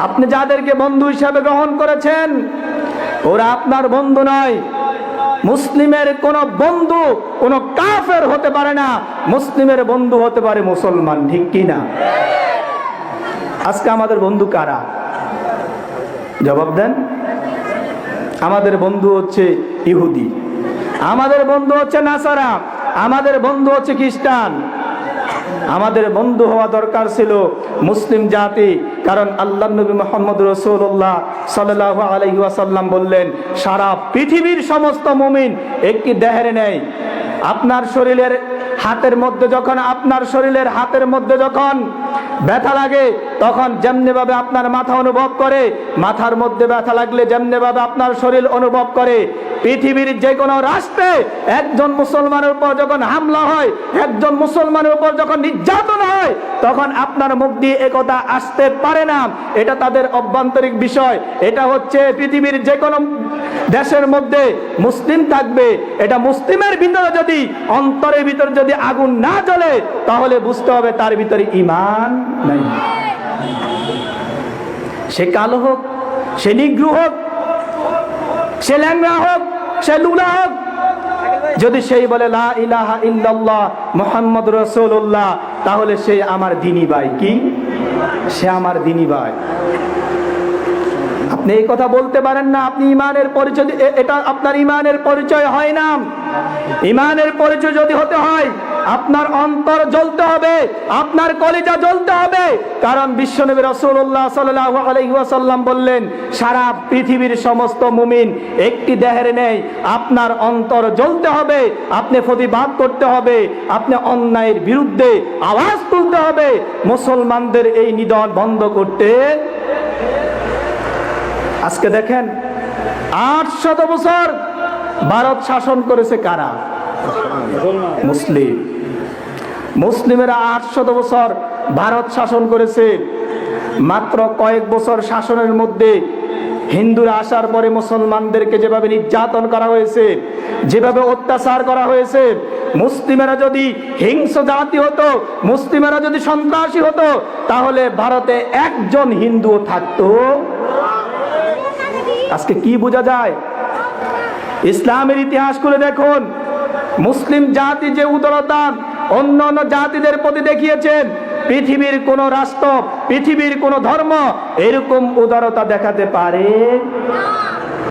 আপনি যাদেরকে বন্ধু হিসাবে গ্রহণ করেছেন ওরা আপনার বন্ধু নয়। মুসলিমের কোন বন্ধু কোন কাফের হতে পারে না, মুসলিমের বন্ধু হতে পারে মুসলমান, ঠিক কি না? আজকে আমাদের বন্ধু কারা? জবাব দেন। আমাদের বন্ধু হচ্ছে ইহুদি, আমাদের বন্ধু হচ্ছে নাসারা, আমাদের বন্ধু হচ্ছে খ্রিস্টান। আমাদের বন্ধু হওয়া দরকার ছিল মুসলিম জাতি, কারণ আল্লাহ নবী মুহাম্মদ রাসূলুল্লাহ সাল্লাল্লাহু আলাইহি ওয়াসাল্লাম বললেন, সারা পৃথিবীর সমস্ত মুমিন একটি দেহের নেই। আপনার শরীরের হাতের মধ্যে যখন ব্যথা লাগে, তখন যেমনি ভাবে আপনার মাথা অনুভব করে, মাথার মধ্যে ব্যথা লাগলে যেমনি ভাবে আপনার শরীর অনুভব করে, পৃথিবীর যে কোনো রাষ্ট্রে একজন মুসলমানের উপর যখন হামলা হয়, একজন মুসলমানের উপর যখন নির্যাতন হয়, তখন আপনার মুখ দিয়ে একথা আসতে পারে না। এটা তাদের অভ্যন্তরিক বিষয়। এটা হচ্ছে পৃথিবীর যে কোনো দেশের মধ্যে মুসলিম থাকবে, এটা মুসলিমের ভিতরে যদি অন্তরের ভিতরে যদি আগুন না জ্বলে, তাহলে বুঝতে হবে তার ভিতরে ঈমান নাই। সে কালো হোক, সে নিগ্রু হোক, সে ল্যাংড়া হোক, সে লুলা হোক, যদি সেই বলে লা ইলাহা ইল্লাল্লাহ মুহাম্মদ রাসূলুল্লাহ, তাহলে সে আমার দ্বীনি ভাই। কি? সে আমার দ্বীনি ভাই। আপনি এই কথা বলতে পারেন না, আপনি ইমানের পরিচয়, এটা আপনার ইমানের পরিচয় হয় না। ইমানের পরিচয় যদি হতে হয়, আপনার অন্তর জ্বলতে হবে, আপনার কলিজা জ্বলতে হবে। কারণ বিশ্বনবী রাসূলুল্লাহ সাল্লাল্লাহু আলাইহি ওয়াসাল্লাম বললেন, সারা পৃথিবীর সমস্ত মুমিন একটি দেহের নেই। আপনার অন্তর জ্বলতে হবে, আপনি প্রতিবাদ করতে হবে, আপনি অন্যায়ের বিরুদ্ধে আওয়াজ তুলতে হবে, মুসলমানদের এই নিধন বন্ধ করতে। আজকে দেখেন 800 বছর ভারত শাসন করেছে কারা? মুসলিম। মুসলিমেরা 800 বছর ভারত শাসন করেছে। মাত্র কয়েক বছর শাসনের মধ্যে হিন্দুরা আসার পরে মুসলমানদেরকে যেভাবে নির্যাতন করা হয়েছে, যেভাবে অত্যাচার করা হয়েছে, মুসলিমেরা যদি হিংস্র জাতি হতো, মুসলিমেরা যদি সন্ত্রাসী হতো, তাহলে ভারতে একজন হিন্দু থাকতো। আজকে কি বোঝা যায়? ইসলামের ইতিহাস করে দেখুন, মুসলিম জাতি যে উদারতা অন্য অন্য জাতিদের প্রতি দেখিয়েছেন, পৃথিবীর কোন রাষ্ট্র, পৃথিবীর কোন ধর্ম এরকম উদারতা দেখাতে পারে?